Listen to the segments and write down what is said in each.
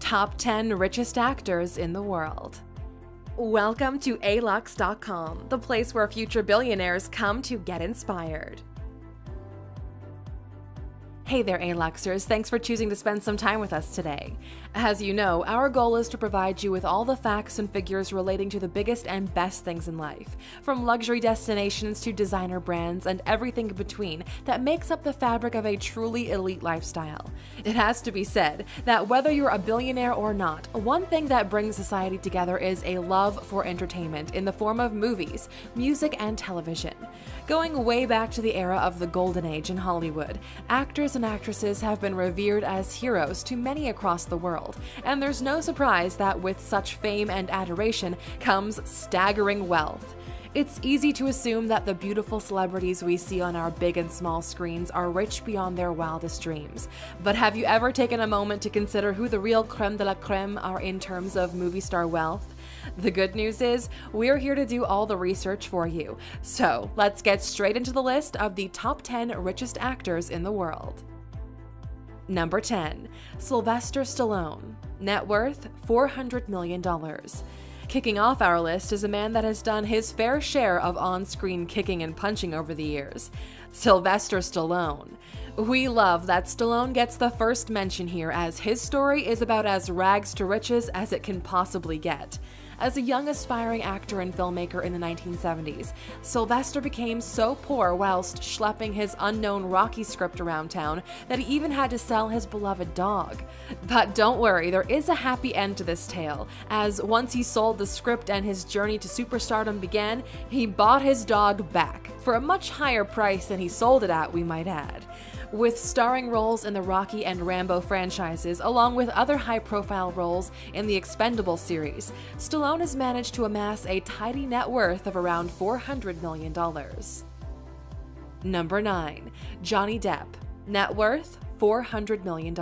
Top 10 Richest Actors in the World. Welcome to alux.com, the place where future billionaires come to get inspired. Hey there, A-Luxers. Thanks for choosing to spend some time with us today. As you know, our goal is to provide you with all the facts and figures relating to the biggest and best things in life, from luxury destinations to designer brands and everything in between that makes up the fabric of a truly elite lifestyle. It has to be said that whether you're a billionaire or not, one thing that brings society together is a love for entertainment in the form of movies, music, and television. Going way back to the era of the Golden Age in Hollywood, actors and actresses have been revered as heroes to many across the world, and there's no surprise that with such fame and adoration comes staggering wealth. It's easy to assume that the beautiful celebrities we see on our big and small screens are rich beyond their wildest dreams. But have you ever taken a moment to consider who the real creme de la creme are in terms of movie star wealth? The good news is, we're here to do all the research for you. So let's get straight into the list of the top 10 richest actors in the world. Number 10. Sylvester Stallone. Net worth $400 million. Kicking off our list is a man that has done his fair share of on-screen kicking and punching over the years. Sylvester Stallone. We love that Stallone gets the first mention here, as his story is about as rags to riches as it can possibly get. As a young aspiring actor and filmmaker in the 1970s, Sylvester became so poor whilst schlepping his unknown Rocky script around town that he even had to sell his beloved dog. But don't worry, there is a happy end to this tale, as once he sold the script and his journey to superstardom began, he bought his dog back, for a much higher price than he sold it at, we might add. With starring roles in the Rocky and Rambo franchises, along with other high-profile roles in the Expendables series, Stallone has managed to amass a tidy net worth of around $400 million. Number 9. Johnny Depp. Net worth $400 million.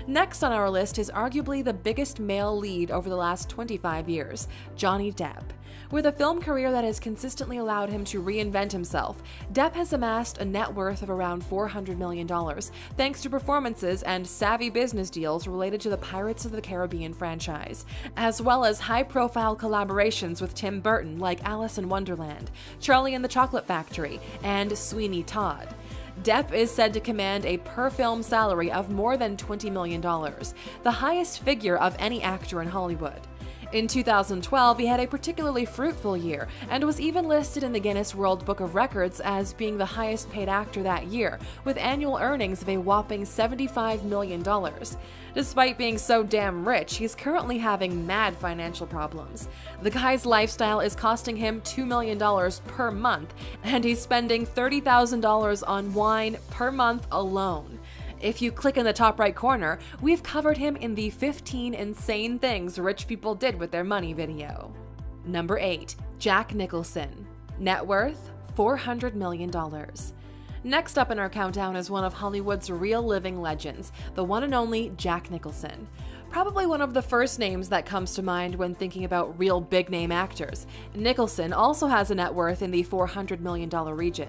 Next on our list is arguably the biggest male lead over the last 25 years, Johnny Depp. With a film career that has consistently allowed him to reinvent himself, Depp has amassed a net worth of around $400 million, thanks to performances and savvy business deals related to the Pirates of the Caribbean franchise, as well as high-profile collaborations with Tim Burton like Alice in Wonderland, Charlie and the Chocolate Factory, and Sweeney Todd. Depp is said to command a per-film salary of more than $20 million, the highest figure of any actor in Hollywood. In 2012, he had a particularly fruitful year and was even listed in the Guinness World Book of Records as being the highest paid actor that year, with annual earnings of a whopping $75 million. Despite being so damn rich, he's currently having mad financial problems. The guy's lifestyle is costing him $2 million per month, and he's spending $30,000 on wine per month alone. If you click in the top right corner, we've covered him in the 15 insane things rich people did with their money video. Number 8. Jack Nicholson. Net worth $400 million. Next up in our countdown is one of Hollywood's real living legends, the one and only Jack Nicholson. Probably one of the first names that comes to mind when thinking about real big-name actors. Nicholson also has a net worth in the $400 million region.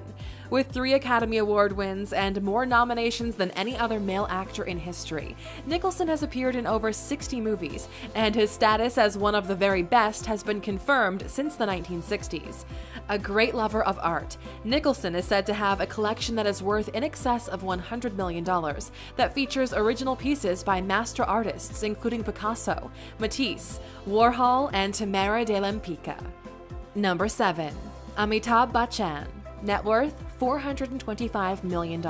With 3 Academy Award wins and more nominations than any other male actor in history, Nicholson has appeared in over 60 movies, and his status as one of the very best has been confirmed since the 1960s. A great lover of art, Nicholson is said to have a collection that is worth in excess of $100 million that features original pieces by master artists including Picasso, Matisse, Warhol, and Tamara de Lempicka. Number 7. Amitabh Bachchan. Net worth $425 million.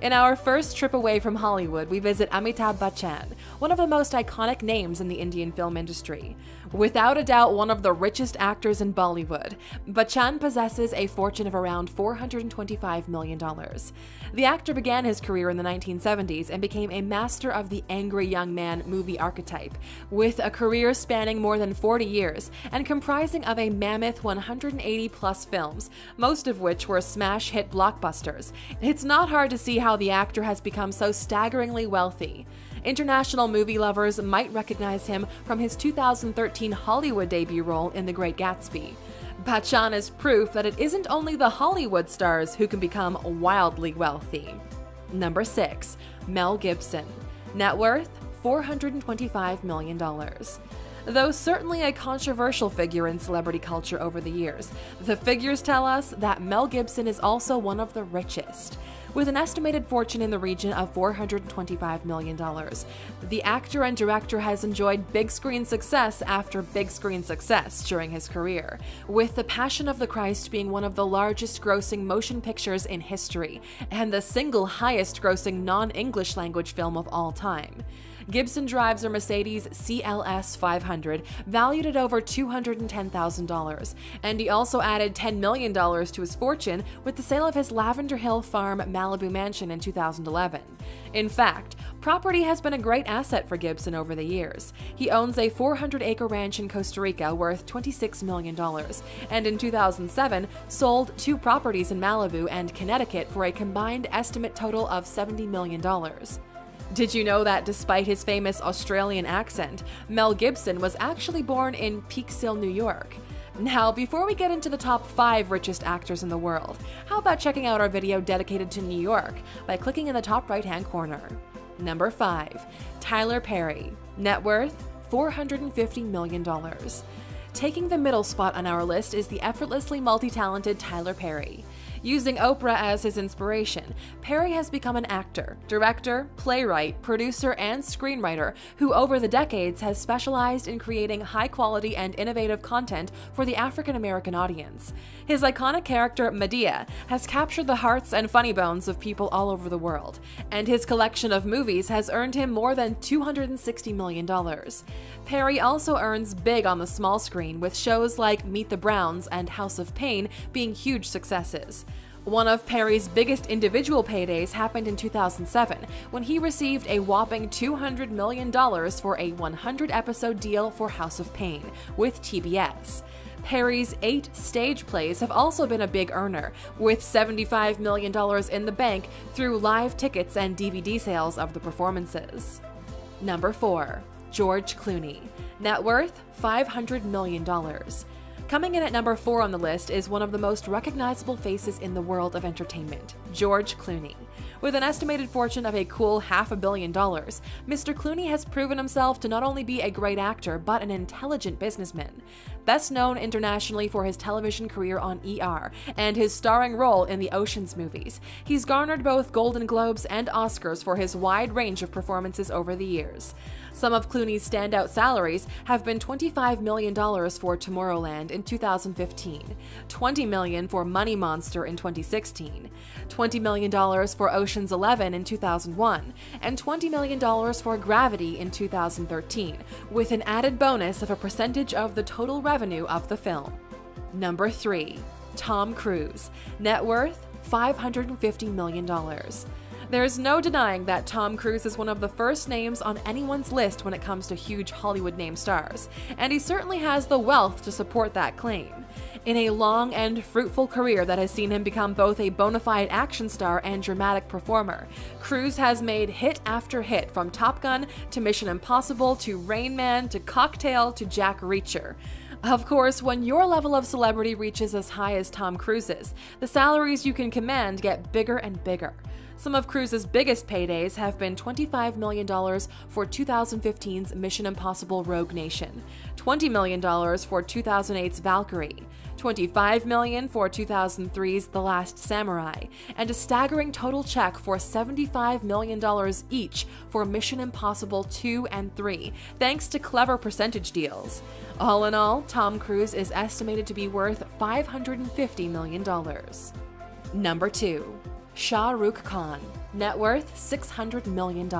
In our first trip away from Hollywood, we visit Amitabh Bachchan, one of the most iconic names in the Indian film industry. Without a doubt, one of the richest actors in Bollywood, Bachchan possesses a fortune of around $425 million. The actor began his career in the 1970s and became a master of the angry young man movie archetype, with a career spanning more than 40 years and comprising of a mammoth 180-plus films, most of which were smash hit blockbusters. It's not hard to see how the actor has become so staggeringly wealthy. International movie lovers might recognize him from his 2013 Hollywood debut role in The Great Gatsby. Bachchan is proof that it isn't only the Hollywood stars who can become wildly wealthy. Number 6. Mel Gibson. Net worth $425 million. Though certainly a controversial figure in celebrity culture over the years, the figures tell us that Mel Gibson is also one of the richest. With an estimated fortune in the region of $425 million, the actor and director has enjoyed big screen success after big screen success during his career, with The Passion of the Christ being one of the largest grossing motion pictures in history, and the single highest grossing non-English language film of all time. Gibson drives a Mercedes CLS 500, valued at over $210,000, and he also added $10 million to his fortune with the sale of his Lavender Hill Farm Malibu mansion in 2011. In fact, property has been a great asset for Gibson over the years. He owns a 400-acre ranch in Costa Rica worth $26 million, and in 2007 sold 2 properties in Malibu and Connecticut for a combined estimate total of $70 million. Did you know that despite his famous Australian accent, Mel Gibson was actually born in Peekskill, New York? Now, before we get into the top 5 richest actors in the world, how about checking out our video dedicated to New York by clicking in the top right-hand corner. Number 5. Tyler Perry. Net worth $450 million. Taking the middle spot on our list is the effortlessly multi-talented Tyler Perry. Using Oprah as his inspiration, Perry has become an actor, director, playwright, producer, and screenwriter who over the decades has specialized in creating high-quality and innovative content for the African-American audience. His iconic character, Madea, has captured the hearts and funny bones of people all over the world, and his collection of movies has earned him more than $260 million. Perry also earns big on the small screen, with shows like Meet the Browns and House of Pain being huge successes. One of Perry's biggest individual paydays happened in 2007, when he received a whopping $200 million for a 100-episode deal for House of Pain with TBS. Perry's 8 stage plays have also been a big earner, with $75 million in the bank through live tickets and DVD sales of the performances. Number 4. George Clooney. Net worth $500 million. Coming in at number 4 on the list is one of the most recognizable faces in the world of entertainment, George Clooney. With an estimated fortune of a cool $500 million, Mr. Clooney has proven himself to not only be a great actor, but an intelligent businessman. Best known internationally for his television career on ER and his starring role in the Ocean's movies, he's garnered both Golden Globes and Oscars for his wide range of performances over the years. Some of Clooney's standout salaries have been $25 million for Tomorrowland in 2015, $20 million for Money Monster in 2016, $20 million for Ocean's 11 in 2001, and $20 million for Gravity in 2013, with an added bonus of a percentage of the total revenue of the film. Number 3. Tom Cruise. Net worth $550 million. There's no denying that Tom Cruise is one of the first names on anyone's list when it comes to huge Hollywood name stars, and he certainly has the wealth to support that claim. In a long and fruitful career that has seen him become both a bona fide action star and dramatic performer, Cruise has made hit after hit, from Top Gun to Mission Impossible to Rain Man to Cocktail to Jack Reacher. Of course, when your level of celebrity reaches as high as Tom Cruise's, the salaries you can command get bigger and bigger. Some of Cruise's biggest paydays have been $25 million for 2015's Mission Impossible Rogue Nation, $20 million for 2008's Valkyrie, $25 million for 2003's The Last Samurai, and a staggering total check for $75 million each for Mission Impossible 2 and 3, thanks to clever percentage deals. All in all, Tom Cruise is estimated to be worth $550 million. Number 2. Shah Rukh Khan. Net worth $600 million.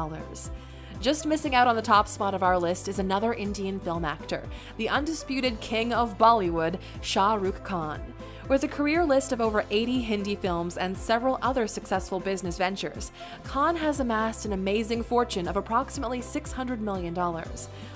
Just missing out on the top spot of our list is another Indian film actor, the undisputed king of Bollywood, Shah Rukh Khan. With a career list of over 80 Hindi films and several other successful business ventures, Khan has amassed an amazing fortune of approximately $600 million.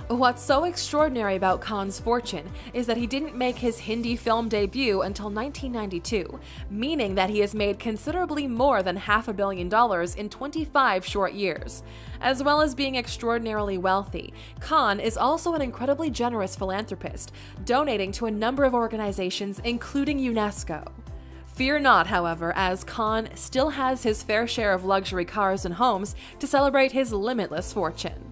What's so extraordinary about Khan's fortune is that he didn't make his Hindi film debut until 1992, meaning that he has made considerably more than $500 million in 25 short years. As well as being extraordinarily wealthy, Khan is also an incredibly generous philanthropist, donating to a number of organizations, including UNESCO. Fear not, however, as Khan still has his fair share of luxury cars and homes to celebrate his limitless fortune.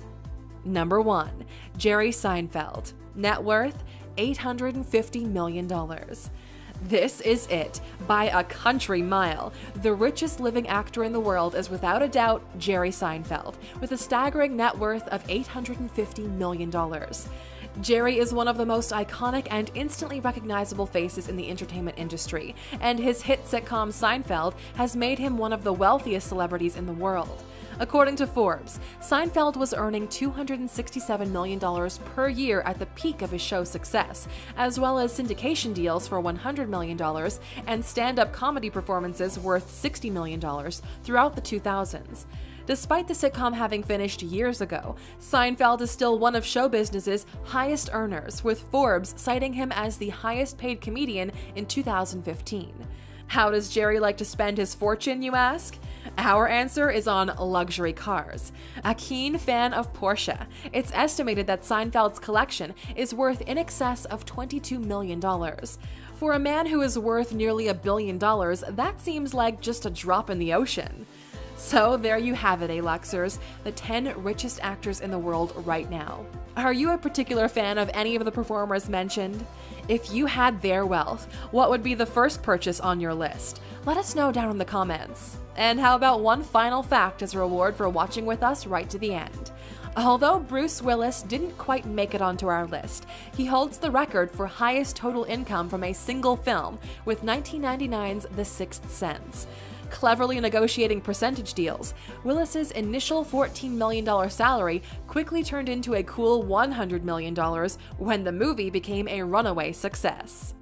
Number 1. Jerry Seinfeld. Net worth $850 million. This is it, by a country mile. The richest living actor in the world is without a doubt Jerry Seinfeld, with a staggering net worth of $850 million. Jerry is one of the most iconic and instantly recognizable faces in the entertainment industry, and his hit sitcom Seinfeld has made him one of the wealthiest celebrities in the world. According to Forbes, Seinfeld was earning $267 million per year at the peak of his show's success, as well as syndication deals for $100 million and stand-up comedy performances worth $60 million throughout the 2000s. Despite the sitcom having finished years ago, Seinfeld is still one of show business's highest earners, with Forbes citing him as the highest-paid comedian in 2015. How does Jerry like to spend his fortune, you ask? Our answer is on luxury cars. A keen fan of Porsche, it's estimated that Seinfeld's collection is worth in excess of $22 million. For a man who is worth nearly $1 billion, that seems like just a drop in the ocean. So there you have it, A-Luxers, the 10 richest actors in the world right now. Are you a particular fan of any of the performers mentioned? If you had their wealth, what would be the first purchase on your list? Let us know down in the comments. And how about one final fact as a reward for watching with us right to the end? Although Bruce Willis didn't quite make it onto our list, he holds the record for highest total income from a single film with 1999's The Sixth Sense. Cleverly negotiating percentage deals, Willis's initial $14 million salary quickly turned into a cool $100 million when the movie became a runaway success.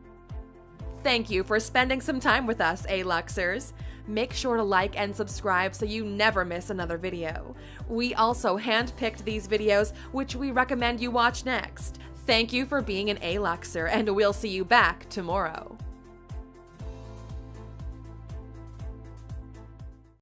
Thank you for spending some time with us, A-Luxers. Make sure to like and subscribe so you never miss another video. We also handpicked these videos, which we recommend you watch next. Thank you for being an A-Luxer, and we'll see you back tomorrow.